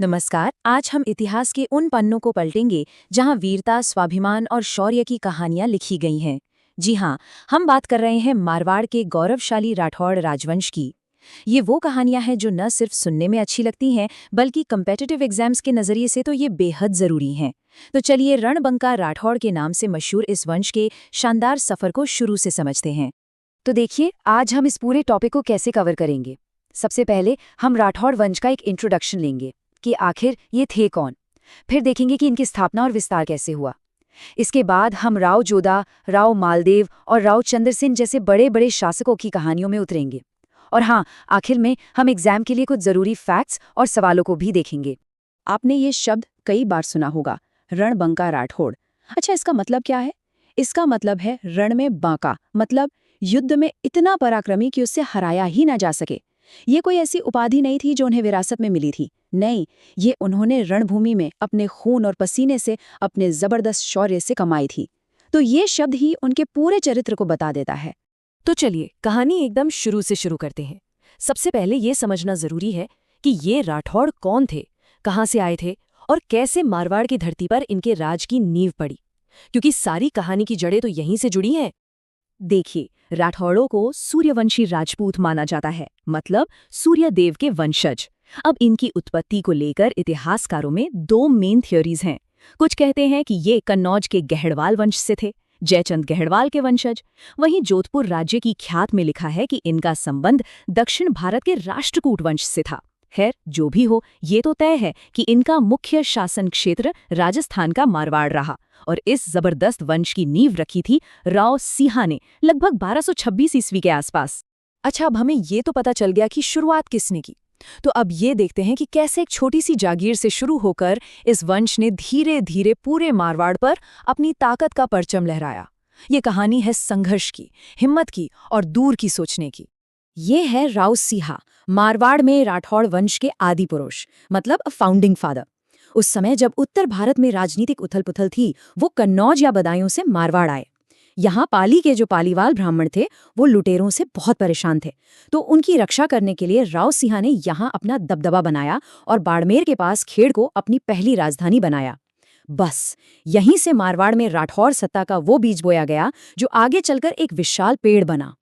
नमस्कार। आज हम इतिहास के उन पन्नों को पलटेंगे जहां वीरता, स्वाभिमान और शौर्य की कहानियां लिखी गई हैं। जी हाँ, हम बात कर रहे हैं मारवाड़ के गौरवशाली राठौड़ राजवंश की। ये वो कहानियां हैं जो न सिर्फ सुनने में अच्छी लगती हैं, बल्कि कम्पिटिटिव एग्जाम्स के नजरिए से तो ये बेहद जरूरी हैं। तो चलिए रणबंका राठौड़ के नाम से मशहूर इस वंश के शानदार सफर को शुरू से समझते हैं। तो देखिए, आज हम इस पूरे टॉपिक को कैसे कवर करेंगे। सबसे पहले हम राठौड़ वंश का एक इंट्रोडक्शन लेंगे कि आखिर ये थे कौन। फिर देखेंगे कि इनकी स्थापना और विस्तार कैसे हुआ। इसके बाद हम राव जोधा, राव मालदेव और राव चंद्रसेन जैसे बड़े बड़े शासकों की कहानियों में उतरेंगे। और हाँ, आखिर में हम एग्जाम के लिए कुछ जरूरी फैक्ट्स और सवालों को भी देखेंगे। आपने ये शब्द कई बार सुना होगा, रणबंका राठौड़। अच्छा, इसका मतलब क्या है? इसका मतलब है रण में बांका, मतलब युद्ध में इतना पराक्रमी कि उससे हराया ही ना जा सके। ये कोई ऐसी उपाधि नहीं थी जो उन्हें विरासत में मिली थी। नहीं, ये उन्होंने रणभूमि में अपने खून और पसीने से, अपने जबरदस्त शौर्य से कमाई थी। तो ये शब्द ही उनके पूरे चरित्र को बता देता है। तो चलिए कहानी एकदम शुरू से शुरू करते हैं। सबसे पहले ये समझना जरूरी है कि ये राठौड़ कौन थे, कहाँ से आए थे और कैसे मारवाड़ की धरती पर इनके राज की नींव पड़ी, क्योंकि सारी कहानी की जड़ें तो यहीं से जुड़ी हैं। देखिए, राठौड़ों को सूर्यवंशी राजपूत माना जाता है, मतलब सूर्यदेव के वंशज। अब इनकी उत्पत्ति को लेकर इतिहासकारों में दो मेन थ्योरीज हैं। कुछ कहते हैं कि ये कन्नौज के गहड़वाल वंश से थे, जयचंद गहड़वाल के वंशज। वहीं जोधपुर राज्य की ख्यात में लिखा है कि इनका संबंध दक्षिण भारत के राष्ट्रकूट वंश से था। खैर, जो भी हो, ये तो तय है कि इनका मुख्य शासन क्षेत्र राजस्थान का मारवाड़ रहा और इस जबरदस्त वंश की नींव रखी थी राव सिंहा ने लगभग 1226 ईस्वी के आसपास। अच्छा, अब हमें ये तो पता चल गया कि शुरुआत किसने की। तो अब ये देखते हैं कि कैसे एक छोटी सी जागीर से शुरू होकर इस वंश ने धीरे धीरे पूरे मारवाड़ पर अपनी ताकत का परचम लहराया। ये कहानी है संघर्ष की, हिम्मत की और दूर की सोचने की। ये है राव सिंहा, मारवाड़ में राठौड़ वंश के आदि पुरुष, मतलब फाउंडिंग फादर। उस समय जब उत्तर भारत में राजनीतिक उथल-पुथल थी, वो कन्नौज या बदायूं से मारवाड़ आए। यहाँ पाली के जो पालीवाल ब्राह्मण थे, वो लुटेरों से बहुत परेशान थे। तो उनकी रक्षा करने के लिए राव सिंहा ने यहाँ अपना दबदबा बनाया और बाड़मेर के पास खेड़ को अपनी पहली राजधानी बनाया। बस यहीं से मारवाड़ में राठौड़ सत्ता का वो बीज बोया गया जो आगे चलकर एक विशाल पेड़ बना।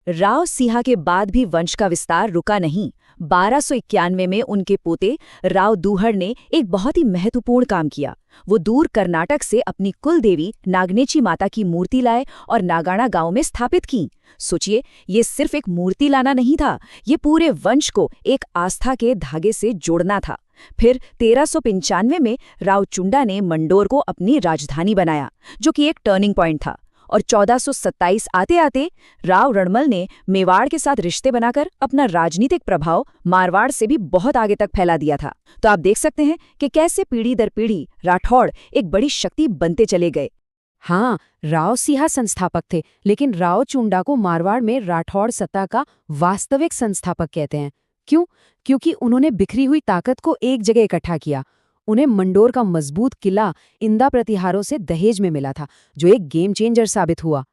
राव सिंहा के बाद भी वंश का विस्तार रुका नहीं। 1291 में उनके पोते राव दूहड़ ने एक बहुत ही महत्वपूर्ण काम किया। वो दूर कर्नाटक से अपनी कुल देवी नागनेची माता की मूर्ति लाए और नागाना गांव में स्थापित की। सोचिए, ये सिर्फ एक मूर्ति लाना नहीं था, ये पूरे वंश को एक आस्था के धागे से जोड़ना था। फिर 1395 में राव चुंडा ने मंडोर को अपनी राजधानी बनाया, जो कि एक टर्निंग पॉइंट था। और 1427 आते आते राव रणमल ने मेवाड़ के साथ रिश्ते बनाकर अपना राजनीतिक प्रभाव मारवाड़ से भी बहुत आगे तक फैला दिया था। तो आप देख सकते हैं कि कैसे पीढ़ी दर पीढ़ी राठौड़ एक बड़ी शक्ति बनते चले गए। हाँ, राव सिंहा संस्थापक थे, लेकिन राव चुंडा को मारवाड़ में राठौड़ सत्ता का वास्तविक संस्थापक कहते हैं। क्यों? क्योंकि उन्होंने बिखरी हुई ताकत को एक जगह इकट्ठा किया। उन्हें मंडोर का मजबूत किला इंदा प्रतिहारों से दहेज में मिला था, जो एक गेम चेंजर साबित हुआ।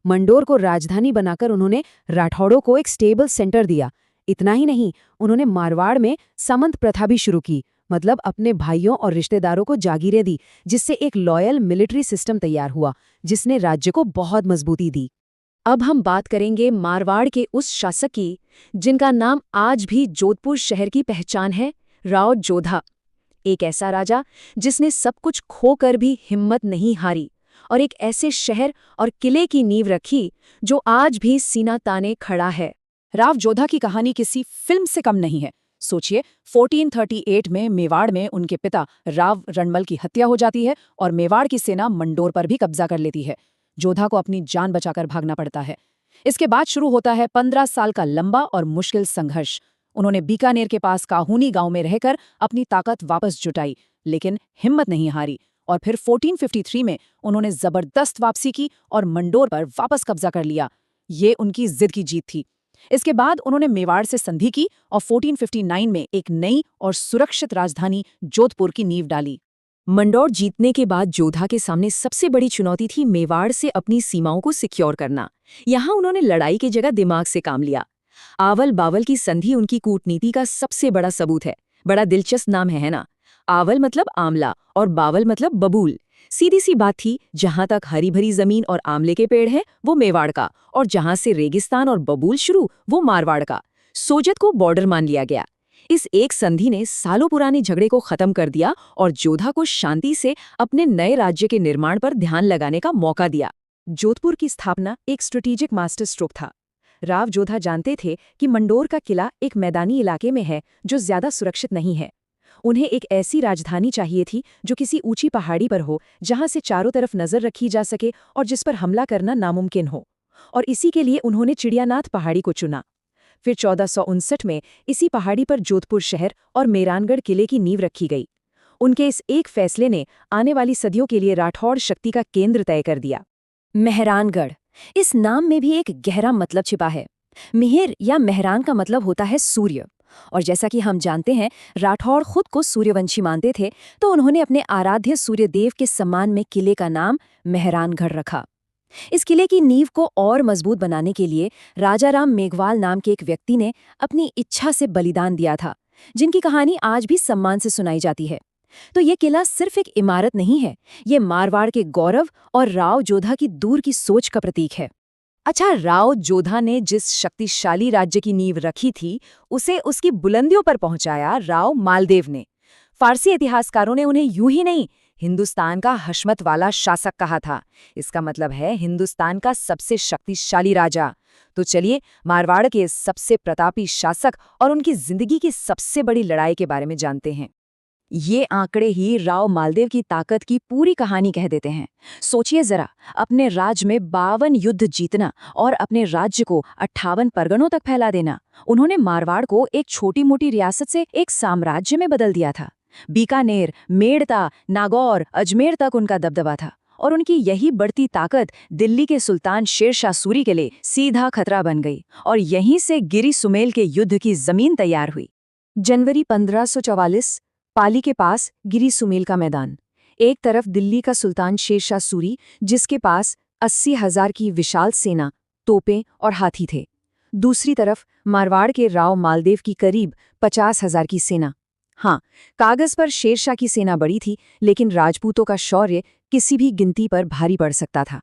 मंडोर को राजधानी बनाकर उन्होंने राठौड़ों को एक स्टेबल सेंटर दिया। इतना ही नहीं, उन्होंने मारवाड़ में सामंत प्रथा भी शुरू की, मतलब अपने भाइयों और रिश्तेदारों को जागीरें दी, जिससे एक लॉयल मिलिट्री सिस्टम तैयार हुआ, जिसने राज्य को बहुत मजबूती दी। अब हम बात करेंगे मारवाड़ के उस शासक की जिनका नाम आज भी जोधपुर शहर की पहचान है, राव जोधा। एक ऐसा राजा जिसने सब कुछ खोकर भी हिम्मत नहीं हारी और एक ऐसे शहर और किले की नींव रखी जो आज भी सीना ताने खड़ा है। राव जोधा की कहानी किसी फिल्म से कम नहीं है। सोचिए, 1438 में मेवाड़ में उनके पिता राव रणमल की हत्या हो जाती है और मेवाड़ की सेना मंडोर पर भी कब्जा कर लेती है। जोधा को अपनी जान बचाकर भागना पड़ता है। इसके बाद शुरू होता है 15 साल का लंबा और मुश्किल संघर्ष। उन्होंने बीकानेर के पास काहूनी गांव में रहकर अपनी ताकत वापस जुटाई, लेकिन हिम्मत नहीं हारी और फिर 1453 में उन्होंने जबरदस्त वापसी की और मंडोर पर वापस कब्जा कर लिया। ये उनकी जिद की जीत थी। इसके बाद उन्होंने मेवाड़ से संधि की और 1459 में एक नई और सुरक्षित राजधानी जोधपुर की नींव डाली। मंडोर जीतने के बाद जोधा के सामने सबसे बड़ी चुनौती थी मेवाड़ से अपनी सीमाओं को सिक्योर करना। यहाँ उन्होंने लड़ाई की जगह दिमाग से काम लिया। आवल बावल की संधि उनकी कूटनीति का सबसे बड़ा सबूत है। बड़ा दिलचस्प नाम है ना? आवल मतलब आंवला और बावल मतलब बबूल। सीधी सी बात थी, जहां तक हरी भरी जमीन और आंवले के पेड़ हैं वो मेवाड़ का, और जहां से रेगिस्तान और बबूल शुरू वो मारवाड़ का। सोजत को बॉर्डर मान लिया गया। इस एक संधि ने सालों पुराने झगड़े को खत्म कर दिया और जोधा को शांति से अपने नए राज्य के निर्माण पर ध्यान लगाने का मौका दिया। जोधपुर की स्थापना एक स्ट्रेटेजिक मास्टर स्ट्रोक था। राव जोधा जानते थे कि मंडोर का किला एक मैदानी इलाके में है जो ज्यादा सुरक्षित नहीं है। उन्हें एक ऐसी राजधानी चाहिए थी जो किसी ऊंची पहाड़ी पर हो, जहां से चारों तरफ नजर रखी जा सके और जिस पर हमला करना नामुमकिन हो। और इसी के लिए उन्होंने चिड़ियानाथ पहाड़ी को चुना। फिर 1459 में इसी पहाड़ी पर जोधपुर शहर और मेरानगढ़ किले की नींव रखी गई। उनके इस एक फैसले ने आने वाली सदियों के लिए राठौड़ शक्ति का केंद्र तय कर दिया। मेहरानगढ़, इस नाम में भी एक गहरा मतलब छिपा है। मिहिर या मेहरान का मतलब होता है सूर्य, और जैसा कि हम जानते हैं राठौड़ खुद को सूर्यवंशी मानते थे, तो उन्होंने अपने आराध्य सूर्यदेव के सम्मान में किले का नाम मेहरानगढ़ रखा। इस किले की नींव को और मजबूत बनाने के लिए राजाराम मेघवाल नाम के एक व्यक्ति ने अपनी इच्छा से बलिदान दिया था, जिनकी कहानी आज भी सम्मान से सुनाई जाती है। तो ये किला सिर्फ एक इमारत नहीं है, ये मारवाड़ के गौरव और राव जोधा की दूर की सोच का प्रतीक है। अच्छा, राव जोधा ने जिस शक्तिशाली राज्य की नींव रखी थी, उसे उसकी बुलंदियों पर पहुंचाया राव मालदेव ने। फारसी इतिहासकारों ने उन्हें यूं ही नहीं, हिंदुस्तान का हशमत वाला शासक कहा था। इसका मतलब है हिंदुस्तान का सबसे शक्तिशाली राजा। तो चलिए मारवाड़ के सबसे प्रतापी शासक और उनकी जिंदगी की सबसे बड़ी लड़ाई के बारे में जानते हैं। ये आंकड़े ही राव मालदेव की ताकत की पूरी कहानी कह देते हैं। सोचिए जरा, अपने राज्य में 52 युद्ध जीतना और अपने राज्य को 58 परगनों तक फैला देना। उन्होंने मारवाड़ को एक छोटी मोटी रियासत से एक साम्राज्य में बदल दिया था। बीकानेर, मेड़ता, नागौर, अजमेर तक उनका दबदबा था, और उनकी यही बढ़ती ताकत दिल्ली के सुल्तान शेरशाह सूरी के लिए सीधा खतरा बन गई, और यहीं से गिरी सुमेल के युद्ध की जमीन तैयार हुई। जनवरी 1544, पाली के पास गिरी सुमेल का मैदान। एक तरफ दिल्ली का सुल्तान शेरशाह सूरी, जिसके पास 80,000 की विशाल सेना, तोपें और हाथी थे। दूसरी तरफ मारवाड़ के राव मालदेव की करीब 50,000 की सेना। हाँ, कागज पर शेरशाह की सेना बड़ी थी, लेकिन राजपूतों का शौर्य किसी भी गिनती पर भारी पड़ सकता था।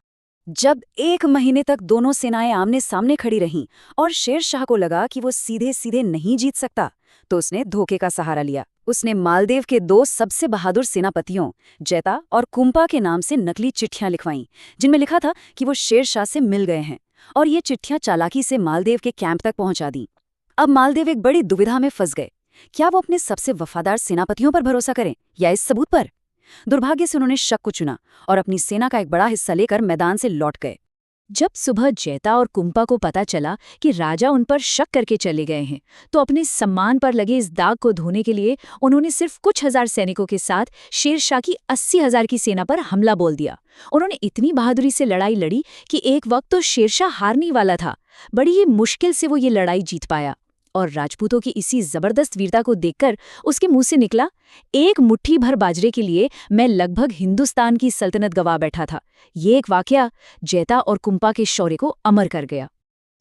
जब 1 महीने तक दोनों सेनाएं आमने सामने खड़ी रहीं और शेरशाह को लगा कि वो सीधे सीधे नहीं जीत सकता, तो उसने धोखे का सहारा लिया। उसने मालदेव के 2 सबसे बहादुर सेनापतियों जैता और कुंपा के नाम से नकली चिट्ठियां लिखवाईं, जिनमें लिखा था कि वो शेरशाह से मिल गए हैं, और ये चिट्ठियां चालाकी से मालदेव के कैंप तक पहुंचा दी। अब मालदेव एक बड़ी दुविधा में फंस गए। क्या वो अपने सबसे वफादार सेनापतियों पर भरोसा करें या इस सबूत पर? दुर्भाग्य से उन्होंने शक को चुना और अपनी सेना का एक बड़ा हिस्सा लेकर मैदान से लौट गए। जब सुबह जैता और कुंपा को पता चला कि राजा उन पर शक करके चले गए हैं, तो अपने सम्मान पर लगे इस दाग को धोने के लिए उन्होंने सिर्फ कुछ हजार सैनिकों के साथ शेरशाह की 80,000 की सेना पर हमला बोल दिया। उन्होंने इतनी बहादुरी से लड़ाई लड़ी कि एक वक्त तो शेरशाह हारने वाला था। बड़ी ही मुश्किल से वो ये लड़ाई जीत पाया, और राजपूतों की इसी जबरदस्त वीरता को देखकर उसके मुंह से निकला, एक मुट्ठी भर बाजरे के लिए मैं लगभग हिंदुस्तान की सल्तनत गवा बैठा था। ये एक वाकया जैता और कुंपा के शौर्य को अमर कर गया।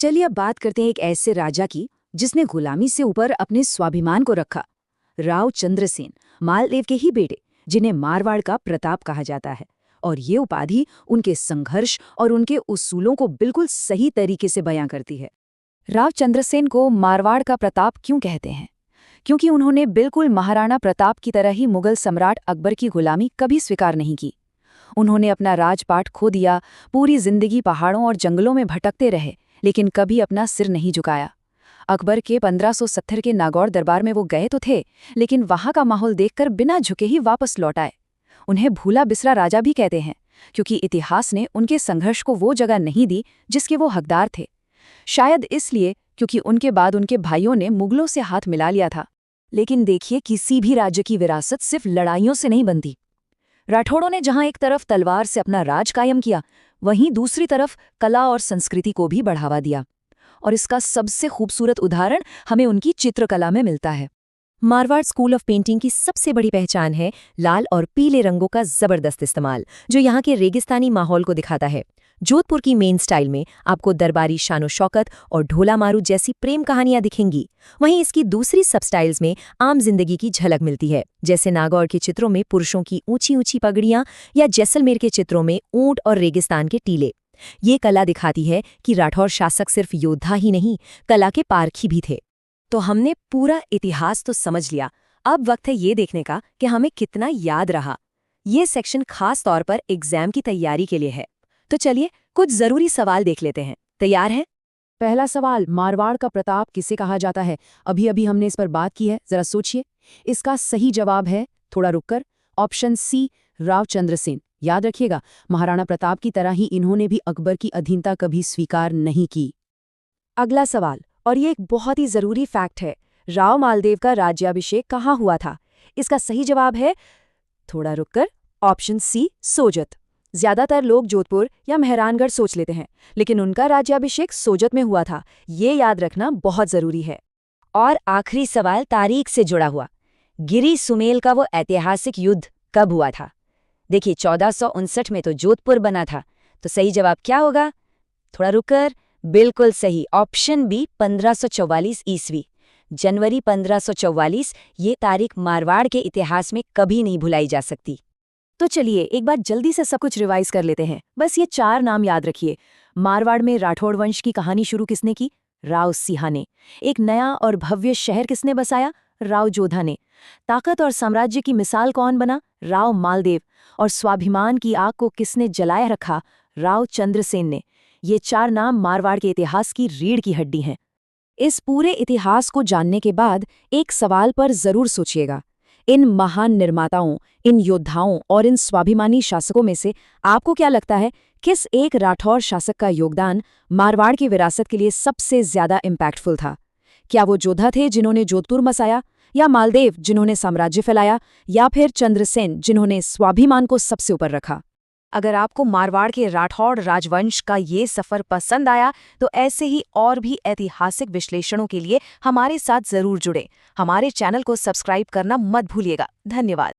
चलिए अब बात करते हैं एक ऐसे राजा की जिसने गुलामी से ऊपर अपने स्वाभिमान को रखा। राव चंद्रसेन, मालदेव के ही बेटे, जिन्हें मारवाड़ का प्रताप कहा जाता है, और ये उपाधि उनके संघर्ष और उनके उसूलों को बिल्कुल सही तरीके से बयां करती है। राव चंद्रसेन को मारवाड़ का प्रताप क्यों कहते हैं? क्योंकि उन्होंने बिल्कुल महाराणा प्रताप की तरह ही मुगल सम्राट अकबर की गुलामी कभी स्वीकार नहीं की। उन्होंने अपना राजपाट खो दिया, पूरी जिंदगी पहाड़ों और जंगलों में भटकते रहे, लेकिन कभी अपना सिर नहीं झुकाया। अकबर के 1570 के नागौर दरबार में वो गए तो थे, लेकिन वहां का माहौल देखकर बिना झुके ही वापस लौट आए। उन्हें भूला बिसरा राजा भी कहते हैं, क्योंकि इतिहास ने उनके संघर्ष को वो जगह नहीं दी जिसके वो हकदार थे। शायद इसलिए क्योंकि उनके बाद उनके भाइयों ने मुगलों से हाथ मिला लिया था। लेकिन देखिए, किसी भी राज्य की विरासत सिर्फ लड़ाइयों से नहीं बनती। राठौड़ों ने जहां एक तरफ तलवार से अपना राज कायम किया, वहीं दूसरी तरफ कला और संस्कृति को भी बढ़ावा दिया। और इसका सबसे खूबसूरत उदाहरण हमें उनकी चित्रकला में मिलता है। मारवाड़ स्कूल ऑफ पेंटिंग की सबसे बड़ी पहचान है लाल और पीले रंगों का जबरदस्त इस्तेमाल, जो यहाँ के रेगिस्तानी माहौल को दिखाता है। जोधपुर की मेन स्टाइल में आपको दरबारी शानो शौकत और ढोला मारू जैसी प्रेम कहानियां दिखेंगी। वहीं इसकी दूसरी सब स्टाइल्स में आम जिंदगी की झलक मिलती है, जैसे नागौर के चित्रों में पुरुषों की ऊंची ऊंची पगड़ियां या जैसलमेर के चित्रों में ऊंट और रेगिस्तान के टीले। ये कला दिखाती है कि राठौर शासक सिर्फ योद्धा ही नहीं, कला के पारखी भी थे। तो हमने पूरा इतिहास तो समझ लिया, अब वक्त है ये देखने का कि हमें कितना याद रहा। ये सेक्शन खास तौर पर एग्जाम की तैयारी के लिए है, तो चलिए कुछ जरूरी सवाल देख लेते हैं। तैयार हैं? पहला सवाल, मारवाड़ का प्रताप किसे कहा जाता है? अभी अभी हमने इस पर बात की है, जरा सोचिए। इसका सही जवाब है, थोड़ा रुककर, ऑप्शन सी, राव चंद्रसेन। याद रखिएगा, महाराणा प्रताप की तरह ही इन्होंने भी अकबर की अधीनता कभी स्वीकार नहीं की। अगला सवाल, और ये एक बहुत ही जरूरी फैक्ट है, राव मालदेव का राज्याभिषेक कहाँ हुआ था? इसका सही जवाब है, थोड़ा रुककर, ऑप्शन सी, सोजत। ज्यादातर लोग जोधपुर या मेहरानगढ़ सोच लेते हैं, लेकिन उनका राज्याभिषेक सोजत में हुआ था। ये याद रखना बहुत जरूरी है। और आखिरी सवाल तारीख से जुड़ा हुआ, गिरी सुमेल का वो ऐतिहासिक युद्ध कब हुआ था? देखिए 1459 में तो जोधपुर बना था, तो सही जवाब क्या होगा? थोड़ा रुककर, बिल्कुल सही, ऑप्शन बी, 1544 ईस्वी। जनवरी 1544, ये तारीख मारवाड़ के इतिहास में कभी नहीं भुलाई जा सकती। तो चलिए एक बार जल्दी से सब कुछ रिवाइज कर लेते हैं। बस ये 4 नाम याद रखिए। मारवाड़ में राठौड़ वंश की कहानी शुरू किसने की? राव सिंहा ने। एक नया और भव्य शहर किसने बसाया? राव जोधा ने। ताकत और साम्राज्य की मिसाल कौन बना? राव मालदेव। और स्वाभिमान की आग को किसने जलाया रखा? राव चंद्रसेन ने। ये 4 नाम मारवाड़ के इतिहास की रीढ़ की हड्डी हैं। इस पूरे इतिहास को जानने के बाद एक सवाल पर जरूर सोचिएगा। इन महान निर्माताओं, इन योद्धाओं और इन स्वाभिमानी शासकों में से आपको क्या लगता है, किस एक राठौर शासक का योगदान मारवाड़ की विरासत के लिए सबसे ज्यादा इम्पैक्टफुल था? क्या वो जोधा थे जिन्होंने जोधपुर बसाया, या मालदेव जिन्होंने साम्राज्य फैलाया, या फिर चंद्रसेन जिन्होंने स्वाभिमान को सबसे ऊपर रखा? अगर आपको मारवाड़ के राठौड़ राजवंश का ये सफर पसंद आया तो ऐसे ही और भी ऐतिहासिक विश्लेषणों के लिए हमारे साथ जरूर जुड़े। हमारे चैनल को सब्सक्राइब करना मत भूलिएगा। धन्यवाद।